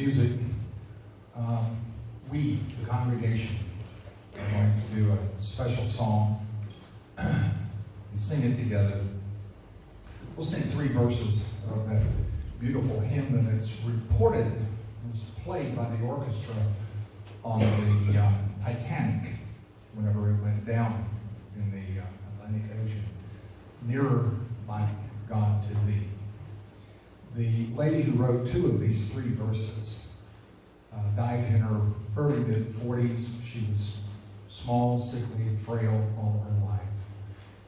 music, we, the congregation, are going to do a special song and sing it together. We'll sing 3 verses of that beautiful hymn, and it's reported, was played by the orchestra on the Titanic whenever it went down in the Atlantic Ocean. Nearer, my God, to thee. The lady who wrote 2 of these 3 verses died in her early mid-40s. She was small, sickly, frail all her life,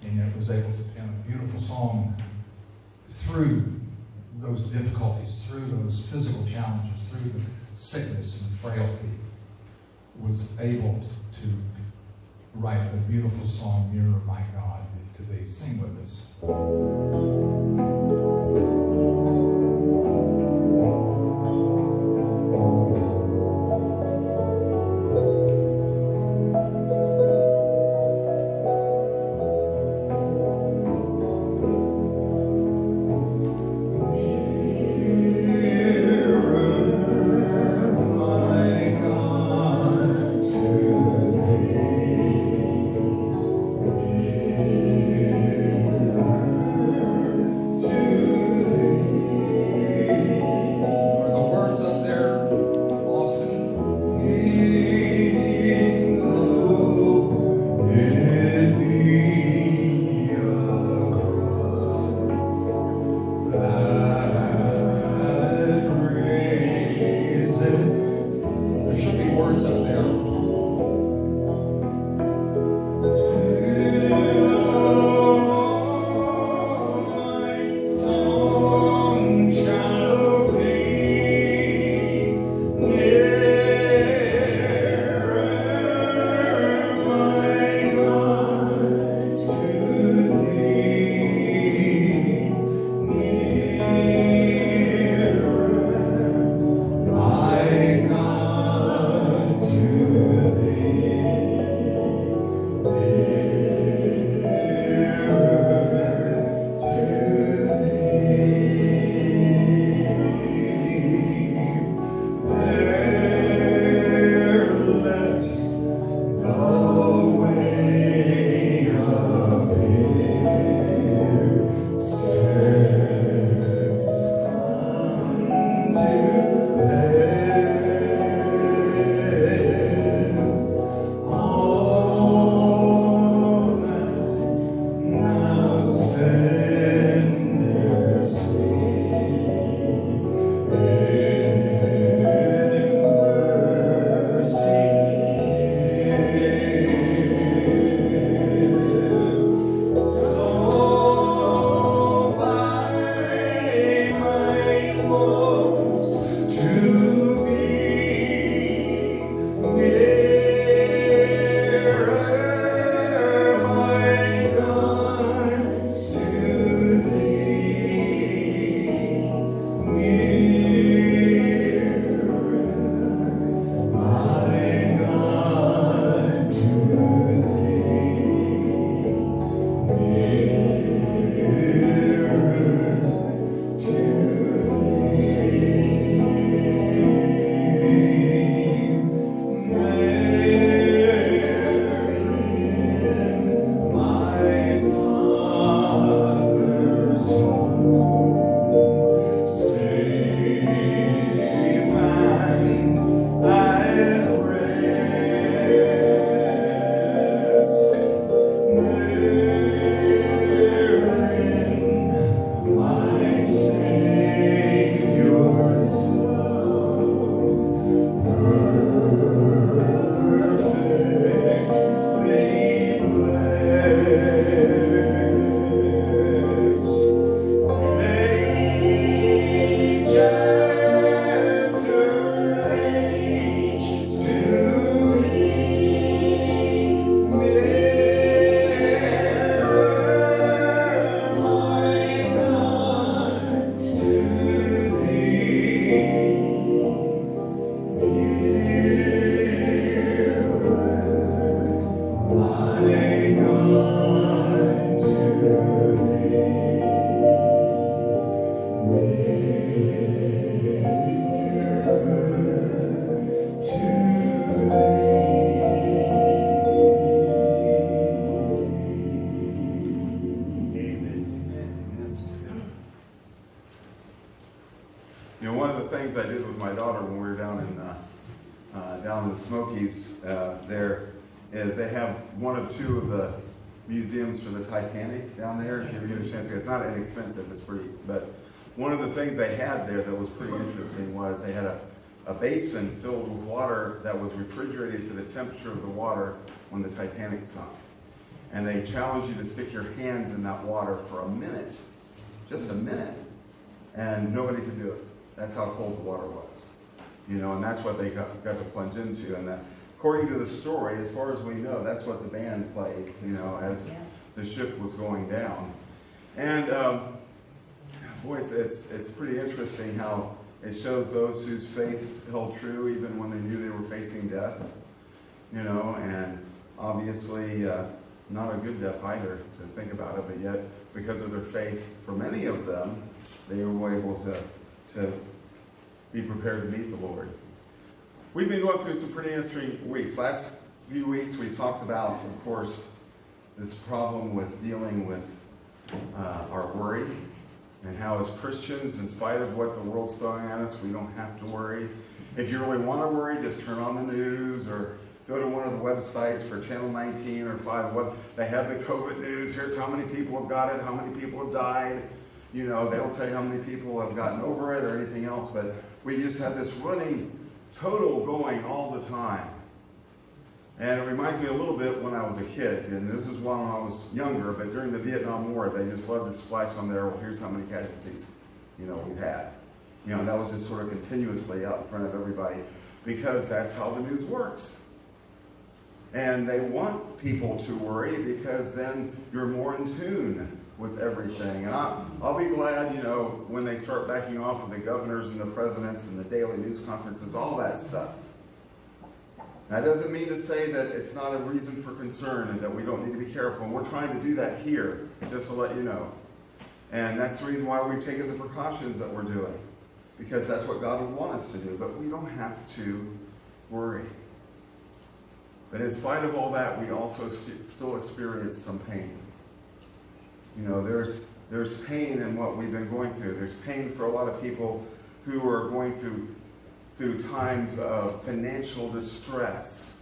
and yet was able to pen a beautiful song through those difficulties, through those physical challenges, through the sickness and frailty, was able to write a beautiful song, Nearer, My God, to thee. Sing with us. To there is they have one of two of the museums for the Titanic down there. If you ever get a chance to go, it's not inexpensive, it's free. But one of the things they had there that was pretty interesting was they had a basin filled with water that was refrigerated to the temperature of the water when the Titanic sunk. And they challenged you to stick your hands in that water for a minute, just a minute, and nobody could do it. That's how cold the water was. You know, and that's what they got to plunge into. And that, according to the story, as far as we know, that's what the band played, you know, as the ship was going down. And boy, it's pretty interesting how it shows those whose faith held true even when they knew they were facing death, you know, and obviously not a good death either to think about it, but yet because of their faith, for many of them, they were able to be prepared to meet the Lord. We've been going through some pretty interesting weeks. Last few weeks we talked about, of course, this problem with dealing with our worry, and how as Christians, in spite of what the world's throwing at us, we don't have to worry. If you really want to worry, just turn on the news or go to one of the websites for Channel 19 or 5. They have the COVID news. Here's how many people have got it, how many people have died. You know, they don't tell you how many people have gotten over it or anything else, but we just have this running total going all the time. And it reminds me a little bit when I was a kid, and this was when I was younger, but during the Vietnam War, they just loved to splash on there, well, here's how many casualties, you know, we've had. You know, that was just sort of continuously out in front of everybody, because that's how the news works. And they want people to worry because then you're more in tune with everything. And I'll be glad, you know, when they start backing off of the governors and the presidents and the daily news conferences, all that stuff. That doesn't mean to say that it's not a reason for concern and that we don't need to be careful. And we're trying to do that here, just to let you know. And that's the reason why we've taken the precautions that we're doing, because that's what God would want us to do. But we don't have to worry. But in spite of all that, we also still experience some pain. You know, there's pain in what we've been going through. There's pain for a lot of people who are going through times of financial distress.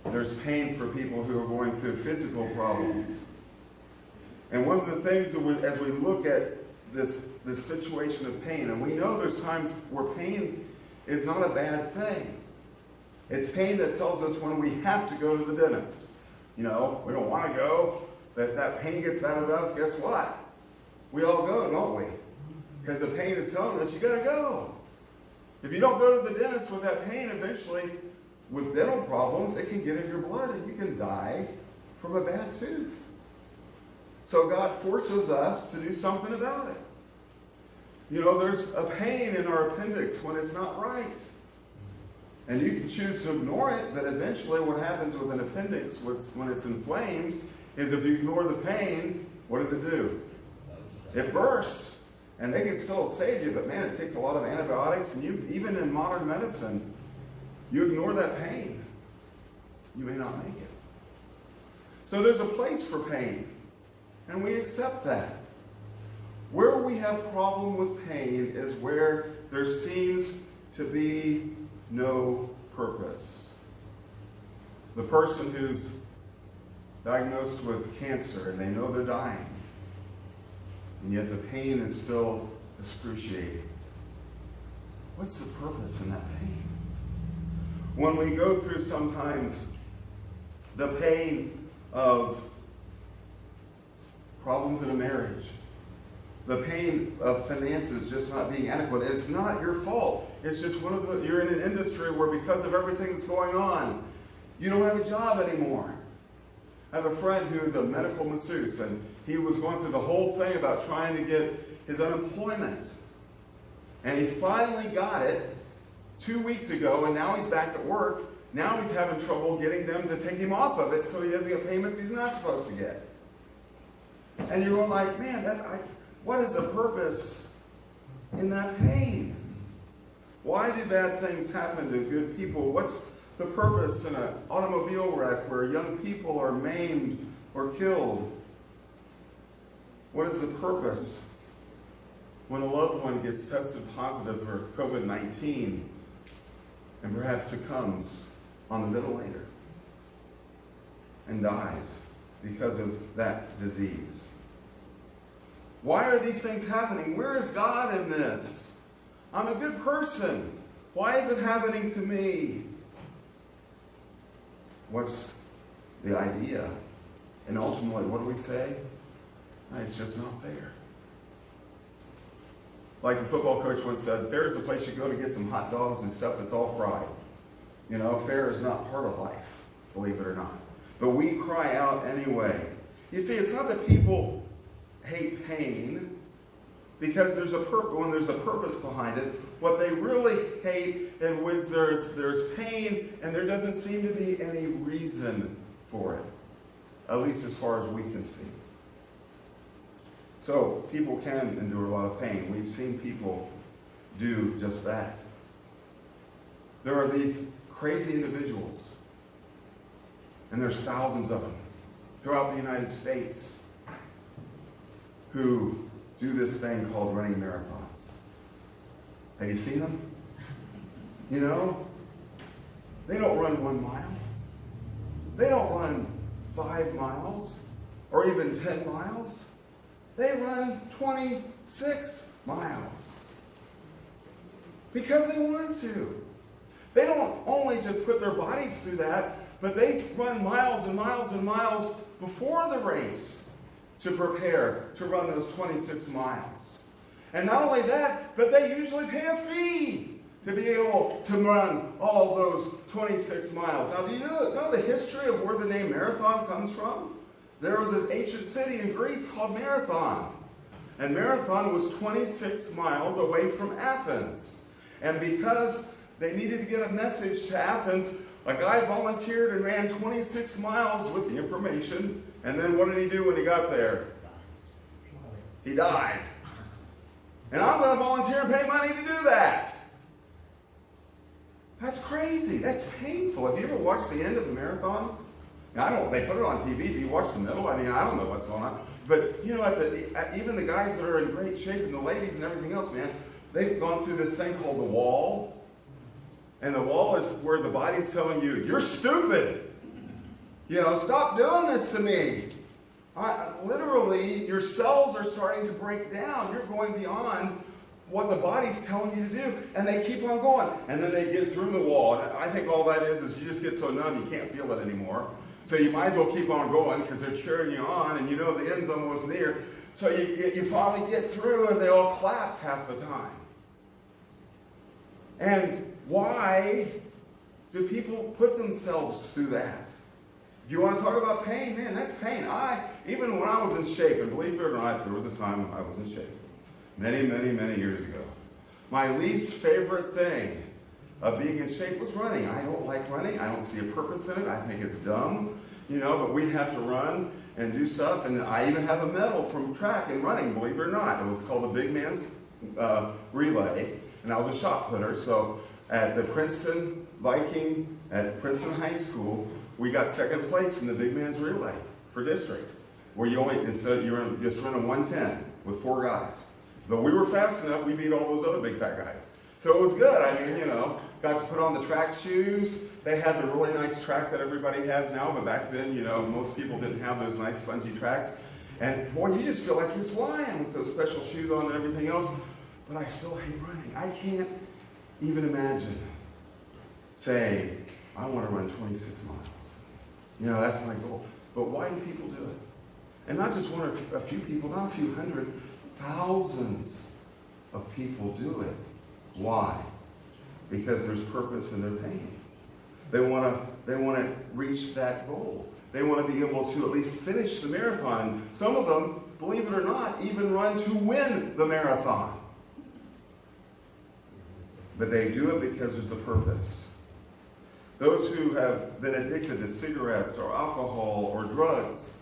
There's pain for people who are going through physical problems. And one of the things that as we look at this situation of pain, and we know there's times where pain is not a bad thing. It's pain that tells us when we have to go to the dentist. You know, we don't want to go, but that pain gets bad enough, guess what? We all go, don't we? Because the pain is telling us you got to go. If you don't go to the dentist with that pain, eventually, with dental problems, it can get in your blood and you can die from a bad tooth. So God forces us to do something about it. You know, there's a pain in our appendix when it's not right. And you can choose to ignore it, but eventually what happens with an appendix when it's inflamed is if you ignore the pain, what does it do? It bursts. And they can still save you, but man, it takes a lot of antibiotics, and even in modern medicine, you ignore that pain, you may not make it. So there's a place for pain, and we accept that. Where we have problem with pain is where there seems to be no purpose. The person who's diagnosed with cancer and they know they're dying, and yet the pain is still excruciating. What's the purpose in that pain? When we go through sometimes the pain of problems in a marriage, the pain of finances just not being adequate, it's not your fault. It's just you're in an industry where because of everything that's going on, you don't have a job anymore. I have a friend who is a medical masseuse, and he was going through the whole thing about trying to get his unemployment. And he finally got it 2 weeks ago, and now he's back at work. Now he's having trouble getting them to take him off of it so he doesn't get payments he's not supposed to get. And you're going like, man, what is the purpose in that pain? Why do bad things happen to good people? What's the purpose in an automobile wreck where young people are maimed or killed? What is the purpose when a loved one gets tested positive for COVID-19 and perhaps succumbs on the ventilator and dies because of that disease. Why are these things happening? Where is God in this? I'm a good person. Why is it happening to me? What's the idea? And ultimately, what do we say? It's just not fair. Like the football coach once said, fair is the place you go to get some hot dogs and stuff that's all fried. You know, fair is not part of life, believe it or not. But we cry out anyway. You see, it's not that people hate pain, because when there's a purpose behind it. What they really hate is there's pain, and there doesn't seem to be any reason for it, at least as far as we can see. So people can endure a lot of pain. We've seen people do just that. There are these crazy individuals, and there's thousands of them throughout the United States who do this thing called running marathons. Have you seen them? You know, they don't run 1 mile. They don't run 5 miles or even 10 miles. They run 26 miles because they want to. They don't only just put their bodies through that, but they run miles and miles and miles before the race to prepare to run those 26 miles. And not only that, but they usually pay a fee to be able to run all those 26 miles. Now, do you know the history of where the name Marathon comes from? There was this ancient city in Greece called Marathon. And Marathon was 26 miles away from Athens. And because they needed to get a message to Athens, a guy volunteered and ran 26 miles with the information. And then what did he do when he got there? He died. And I'm going to volunteer and pay money to do that. That's crazy. That's painful. Have you ever watched the end of the marathon? Now, they put it on TV. Do you watch the middle? I mean, I don't know what's going on. But, you know, even the guys that are in great shape and the ladies and everything else, man, they've gone through this thing called the wall. And the wall is where the body's telling you, you're stupid. You know, stop doing this to me. Literally, your cells are starting to break down. You're going beyond what the body's telling you to do. And they keep on going. And then they get through the wall. And I think all that is you just get so numb you can't feel it anymore. So you might as well keep on going because they're cheering you on and you know the end's almost near. So you finally get through and they all collapse half the time. And why do people put themselves through that? If you want to talk about pain, man, that's pain. Even when I was in shape, and believe it or not, there was a time I was in shape. Many, many, many years ago. My least favorite thing of being in shape was running. I don't like running. I don't see a purpose in it. I think it's dumb, you know, but we have to run and do stuff. And I even have a medal from track and running, believe it or not. It was called the Big Man's Relay, and I was a shot putter. So at the Princeton Viking, at Princeton High School, we got second place in the Big Man's Relay for district, where you only, instead you're just running 110 with 4 guys. But we were fast enough, we beat all those other big fat guys. So it was good. I mean, you know, got to put on the track shoes. They had the really nice track that everybody has now, but back then, you know, most people didn't have those nice spongy tracks. And boy, you just feel like you're flying with those special shoes on and everything else. But I still hate running. I can't even imagine saying, I want to run 26 miles. You know, that's my goal. But why do people do it? And not just one or a few people, not a few hundred, thousands of people do it. Why? Because there's purpose in their pain. They want to reach that goal. They want to be able to at least finish the marathon. Some of them, believe it or not, even run to win the marathon. But they do it because there's a purpose. Those who have been addicted to cigarettes or alcohol or drugs,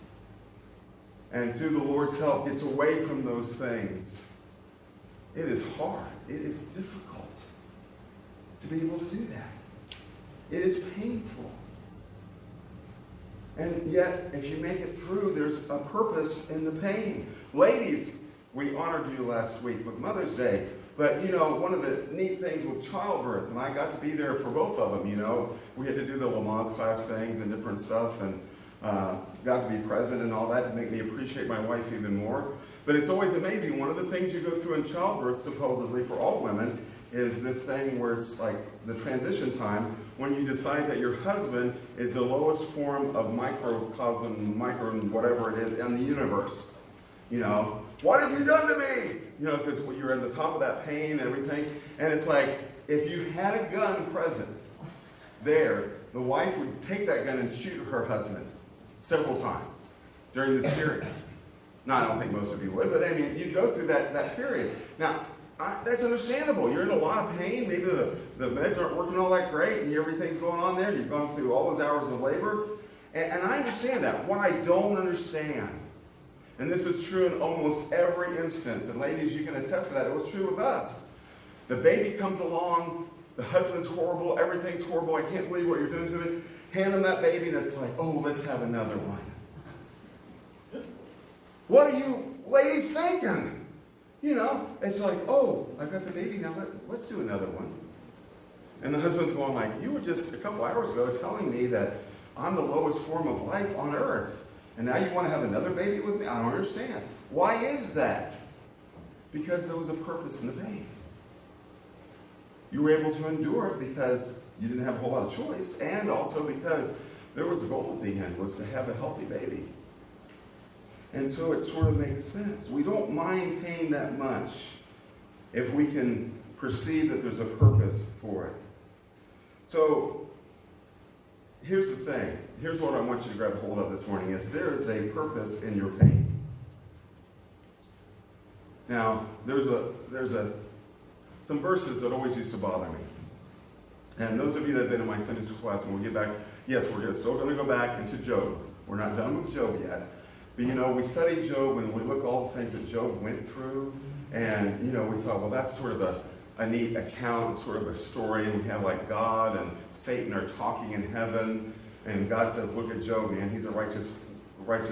and through the Lord's help gets away from those things, it is hard. It is difficult to be able to do that. It is painful. And yet, if you make it through, there's a purpose in the pain. Ladies, we honored you last week with Mother's Day. But, one of the neat things with childbirth, and I got to be there for both of them, we had to do the Le Mans class things and different stuff, and got to be present and all that to make me appreciate my wife even more. But it's always amazing. One of the things you go through in childbirth, supposedly for all women, is this thing where it's like the transition time when you decide that your husband is the lowest form of microcosm, whatever it is, in the universe. What have you done to me? Because you're at the top of that pain and everything. And it's like, if you had a gun present there, the wife would take that gun and shoot her husband several times during this period. Now, I don't think most of you would, but I mean, you'd go through that period. Now, that's understandable. You're in a lot of pain. Maybe the meds aren't working all that great and everything's going on there. You've gone through all those hours of labor. And I understand that. What I don't understand, and this is true in almost every instance, and ladies, you can attest to that. It was true with us. The baby comes along, the husband's horrible, everything's horrible, I can't believe what you're doing to it. Hand him that baby, and it's like, oh, let's have another one. What are you ladies thinking? It's like, oh, I've got the baby now, let's do another one. And the husband's going like, you were just a couple hours ago telling me that I'm the lowest form of life on earth. And now you want to have another baby with me? I don't understand. Why is that? Because there was a purpose in the pain. You were able to endure it because you didn't have a whole lot of choice, and also because there was a goal at the end, was to have a healthy baby. And so it sort of makes sense. We don't mind pain that much if we can perceive that there's a purpose for it. So here's the thing. Here's what I want you to grab hold of this morning is there is a purpose in your pain. Now, there's some verses that always used to bother me. And those of you that have been in my Sunday school class, when we get back, yes, we're still going to go back into Job. We're not done with Job yet. But we studied Job and we look at all the things that Job went through. And, we thought, well, that's sort of a neat account, sort of a story. And we have like God and Satan are talking in heaven. And God says, look at Job, man, he's a righteous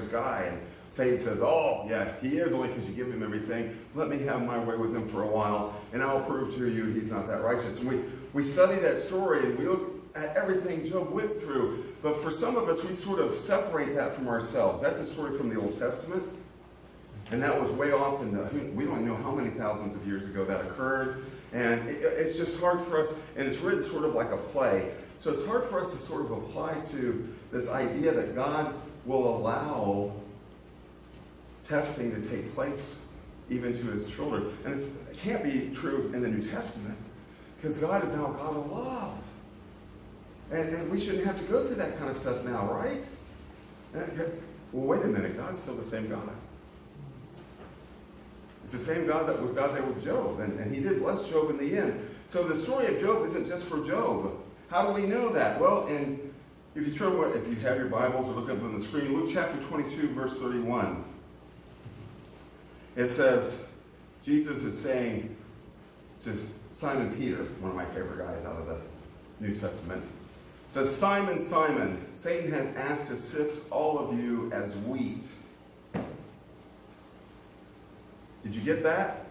guy. And Satan says, oh, yeah, he is only because you give him everything. Let me have my way with him for a while, and I'll prove to you he's not that righteous. And we study that story, and we look at everything Job went through. But for some of us, we sort of separate that from ourselves. That's a story from the Old Testament. And that was way off we don't know how many thousands of years ago that occurred. And it's just hard for us, and it's written sort of like a play. So it's hard for us to sort of apply to this idea that God will allow testing to take place even to his children. And it can't be true in the New Testament because God is now a God of love. And we shouldn't have to go through that kind of stuff now, right? Well, wait a minute. God's still the same God. It's the same God that was God there with Job. And he did bless Job in the end. So the story of Job isn't just for Job. How do we know that? Well, if you have your Bibles or look up on the screen, Luke chapter 22, verse 31. It says, Jesus is saying to Simon Peter, one of my favorite guys out of the New Testament, says, Simon, Simon, Satan has asked to sift all of you as wheat. Did you get that?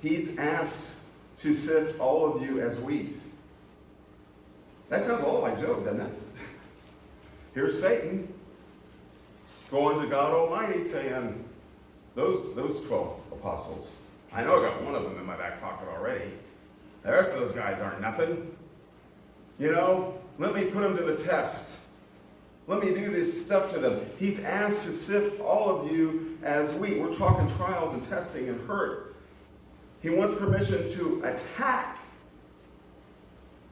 He's asked to sift all of you as wheat. That sounds a lot like Job, doesn't it? Here's Satan going to God Almighty saying, those 12 apostles, I know I got one of them in my back pocket already. The rest of those guys aren't nothing. Let me put them to the test. Let me do this stuff to them. He's asked to sift all of you as wheat. We're talking trials and testing and hurt. He wants permission to attack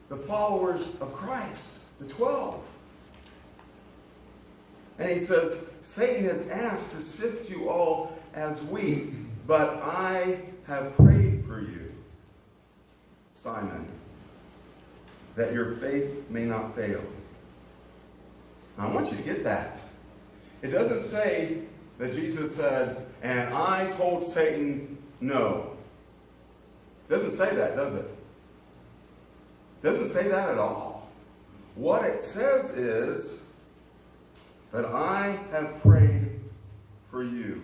the followers of Christ, the 12. And he says, Satan has asked to sift you all as wheat, but I have prayed for you, Simon, that your faith may not fail. Now, I want you to get that. It doesn't say that Jesus said, and I told Satan no. It doesn't say that, does it? It doesn't say that at all. What it says is that I have prayed for you,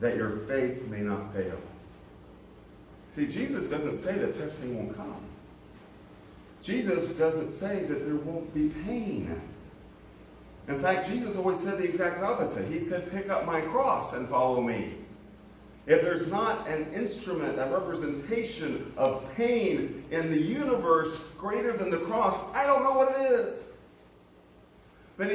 that your faith may not fail. See, Jesus doesn't say that testing won't come. Jesus doesn't say that there won't be pain. In fact, Jesus always said the exact opposite. He said, pick up my cross and follow me. If there's not an instrument, a representation of pain in the universe greater than the cross, I don't know what it is. But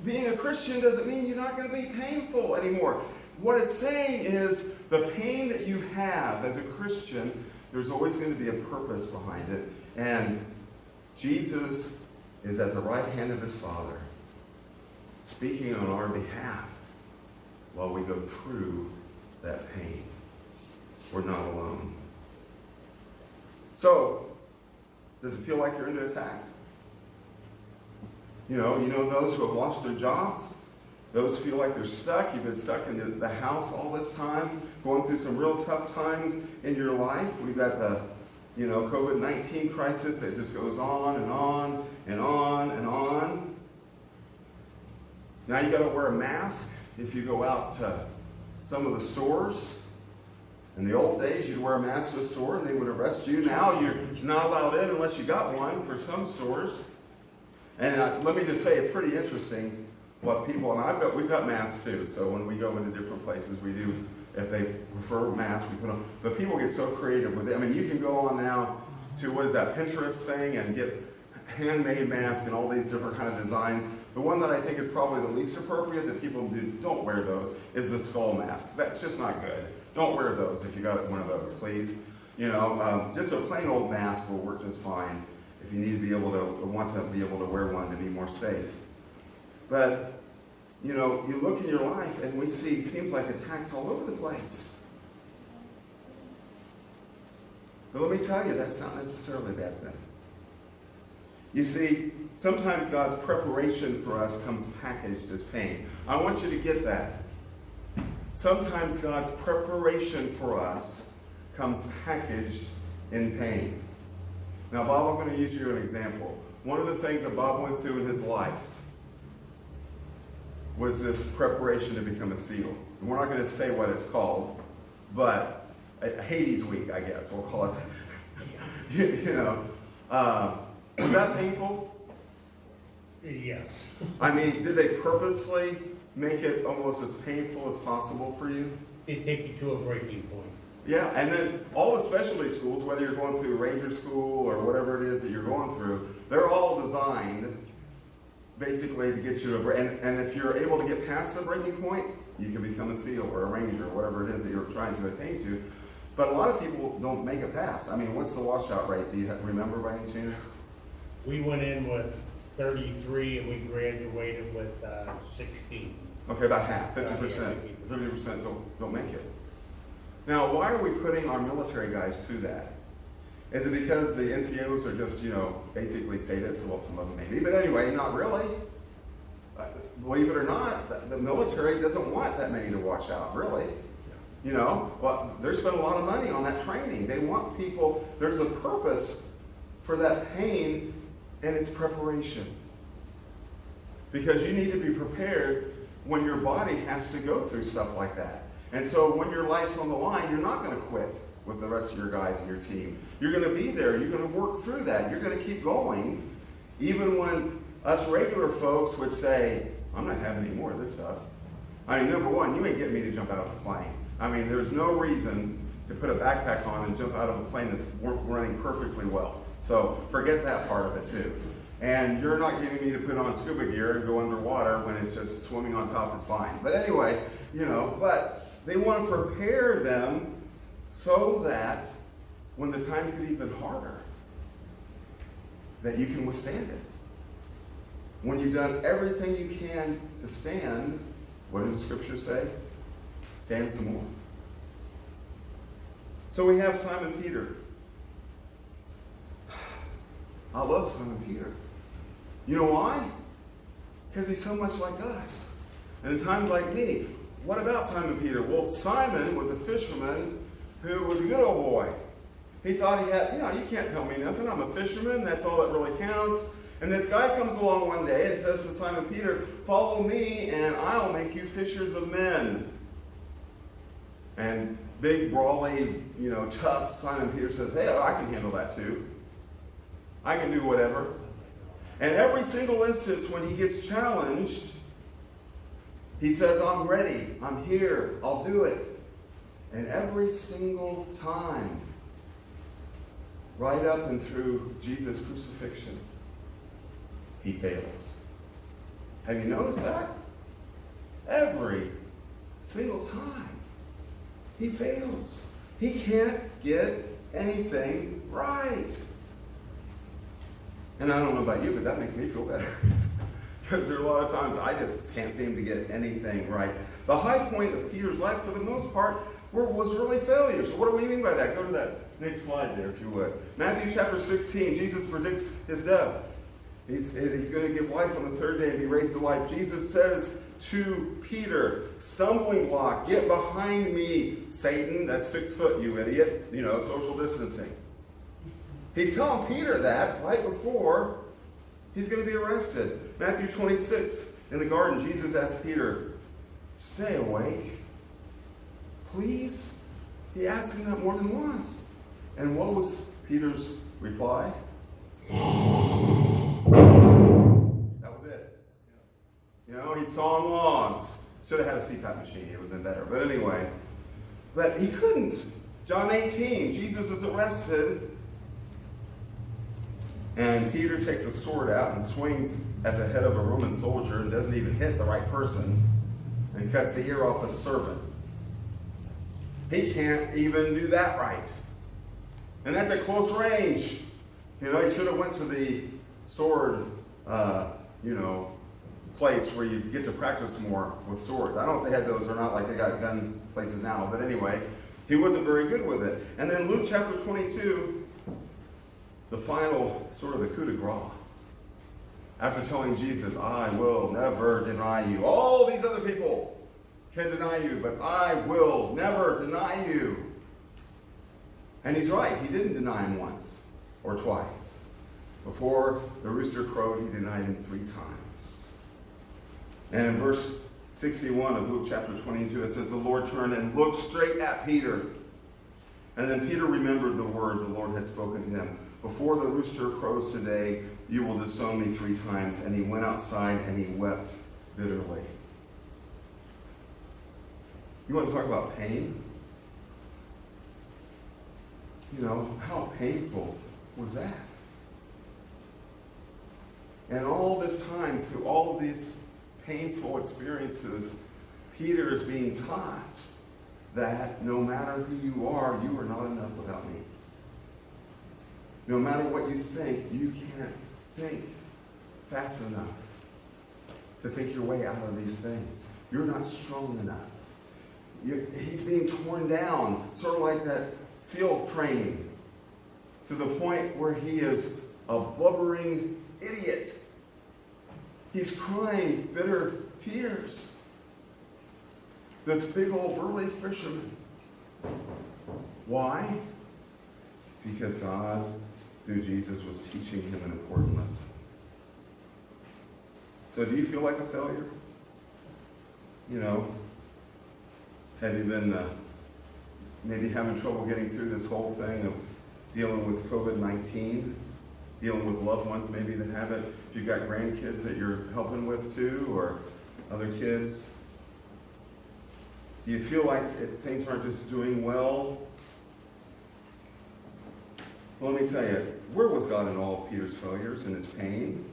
being a Christian doesn't mean you're not going to be painful anymore. What it's saying is the pain that you have as a Christian, there's always going to be a purpose behind it. And Jesus is at the right hand of his Father, speaking on our behalf while we go through that pain. We're not alone. So, does it feel like you're under attack? You know those who have lost their jobs? Those feel like they're stuck. You've been stuck in the house all this time, going through some real tough times in your life. We've got the COVID-19 crisis that just goes on and on and on and on. Now you got to wear a mask if you go out to some of the stores. In the old days, you'd wear a mask to a store and they would arrest you. Now you're not allowed in unless you got one for some stores. And let me just say, it's pretty interesting what people, and we've got masks too, so when we go into different places, we do, if they prefer masks, we put them, but people get so creative with it. I mean, you can go on now to, what is that, Pinterest thing, and get handmade masks and all these different kind of designs. The one that I think is probably the least appropriate that people don't wear those is the skull mask. That's just not good. Don't wear those if you got one of those, please. Just a plain old mask will work just fine if you need to be able to, want to be able to wear one to be more safe. But, you look in your life and we see, it seems like attacks all over the place. But let me tell you, that's not necessarily a bad thing. You see, sometimes God's preparation for us comes packaged as pain. I want you to get that. Sometimes God's preparation for us comes packaged in pain. Now, Bob, I'm going to use you as an example. One of the things that Bob went through in his life was this preparation to become a SEAL. And we're not going to say what it's called, but Hades Week, I guess we'll call it. Was that painful? Yes. I mean, did they purposely make it almost as painful as possible for you? They take you to a breaking point. Yeah, and then all the specialty schools, whether you're going through Ranger School or whatever it is that you're going through, they're all designed basically to get you to and if you're able to get past the breaking point, you can become a SEAL or a Ranger or whatever it is that you're trying to attain to. But a lot of people don't make it past. I mean, what's the washout rate? Do you remember by any chance? We went in with 33 and we graduated with 16. Okay, about half, 50%. 50% don't make it. Now, why are we putting our military guys through that? Is it because the NCOs are just, basically sadists? Well, some of them maybe, but anyway, not really. Believe it or not, the military doesn't want that many to wash out, really. Well, they're spending a lot of money on that training. They want people, there's a purpose for that pain, and it's preparation. Because you need to be prepared when your body has to go through stuff like that. And so when your life's on the line, you're not going to quit with the rest of your guys and your team. You're going to be there. You're going to work through that. You're going to keep going. Even when us regular folks would say, I'm not having any more of this stuff. I mean, number one, you ain't getting me to jump out of the plane. I mean, there's no reason to put a backpack on and jump out of a plane that's running perfectly well. So forget that part of it too. And you're not getting me to put on scuba gear and go underwater when it's just swimming on top is fine. But anyway, but they want to prepare them so that when the times get even harder, that you can withstand it. When you've done everything you can to stand, what does the scripture say? Stand some more. So we have Simon Peter. I love Simon Peter. You know why? Because he's so much like us. And in times like me, what about Simon Peter? Well, Simon was a fisherman who was a good old boy. He thought he had, you can't tell me nothing. I'm a fisherman. That's all that really counts. And this guy comes along one day and says to Simon Peter, follow me and I'll make you fishers of men. And big, brawly, tough Simon Peter says, hey, I can handle that too. I can do whatever. And every single instance when he gets challenged, he says, I'm ready. I'm here. I'll do it. And every single time, right up and through Jesus' crucifixion, he fails. Have you noticed that? Every single time, he fails. He can't get anything right. And I don't know about you, but that makes me feel better. Because there are a lot of times I just can't seem to get anything right. The high point of Peter's life, for the most part, was really failure. So what do we mean by that? Go to that next slide there, if you would. Matthew chapter 16, Jesus predicts his death. He's going to give life on the third day and be raised to life. Jesus says to Peter, stumbling block, get behind me, Satan. That's 6 foot, you idiot. Social distancing. He's telling Peter that right before he's going to be arrested. Matthew 26, in the garden, Jesus asked Peter, stay awake, please? He asked him that more than once. And what was Peter's reply? That was it. He's sawing logs. Should have had a CPAP machine. It would have been better. But anyway. But he couldn't. John 18, Jesus is arrested. And Peter takes a sword out and swings at the head of a Roman soldier and doesn't even hit the right person and cuts the ear off a servant. He can't even do that right. And that's at close range. He should have went to the sword, place where you get to practice more with swords. I don't know if they had those or not, like they got gun places now. But anyway, he wasn't very good with it. And then Luke chapter 22, the final sort of the coup de grace. After telling Jesus, I will never deny you. All these other people can deny you, but I will never deny you. And he's right. He didn't deny him once or twice. Before the rooster crowed, he denied him 3 times. And in verse 61 of Luke chapter 22, it says, the Lord turned and looked straight at Peter. And then Peter remembered the word the Lord had spoken to him. Before the rooster crows today, you will disown me 3 times. And he went outside and he wept bitterly. You want to talk about pain? How painful was that? And all this time, through all of these painful experiences, Peter is being taught that no matter who you are not enough without me. No matter what you think, you can't think fast enough to think your way out of these things. You're not strong enough. He's being torn down, sort of like that SEAL training, to the point where he is a blubbering idiot. He's crying bitter tears. This big old burly fisherman. Why? Because God, through Jesus, was teaching him an important lesson. So do you feel like a failure? Have you been maybe having trouble getting through this whole thing of dealing with COVID-19, dealing with loved ones maybe that have it? If you've got grandkids that you're helping with too, or other kids, do you feel like things aren't just doing well? Well, let me tell you, where was God in all of Peter's failures and his pain?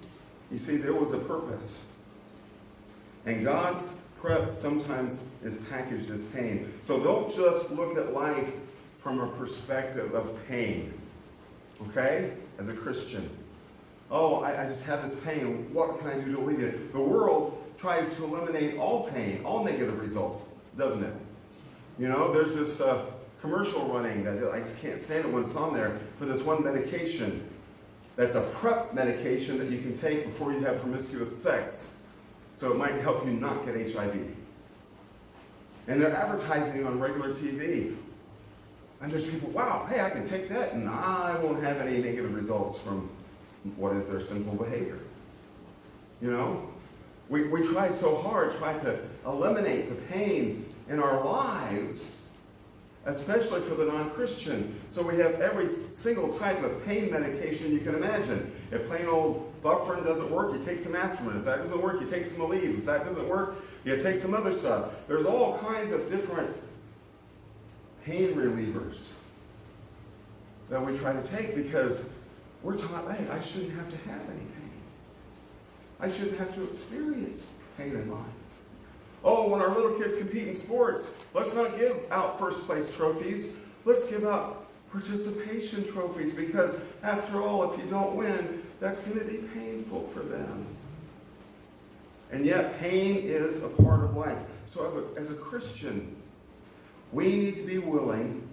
You see, there was a purpose. And God's prep sometimes is packaged as pain. So don't just look at life from a perspective of pain. Okay? As a Christian. Oh, I just have this pain. What can I do to alleviate it? The world tries to eliminate all pain, all negative results, doesn't it? There's this commercial running that I just can't stand it when it's on there for this one medication. That's a PrEP medication that you can take before you have promiscuous sex. So it might help you not get HIV. And they're advertising on regular TV. And there's people, wow, hey, I can take that and I won't have any negative results from what is their sinful behavior. We try so hard, try to eliminate the pain in our lives, especially for the non-Christian. So we have every single type of pain medication you can imagine. If plain old Bufferin doesn't work, you take some aspirin. If that doesn't work, you take some Aleve. If that doesn't work, you take some other stuff. There's all kinds of different pain relievers that we try to take because we're taught, hey, I shouldn't have to have any pain. I shouldn't have to experience pain in life. Oh, when our little kids compete in sports, let's not give out first place trophies. Let's give out participation trophies because after all, if you don't win, that's going to be painful for them. And yet, pain is a part of life. So as a Christian, we need to be willing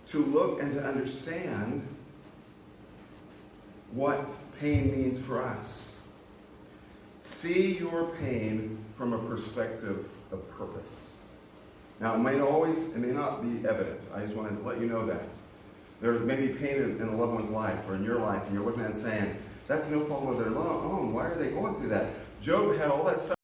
to look and to understand what pain means for us. See your pain from a perspective of purpose. Now, it may not be evident. I just wanted to let you know that. There may be pain in a loved one's life or in your life, and you're looking at it and saying, that's no fault of their own. Why are they going through that? Job had all that stuff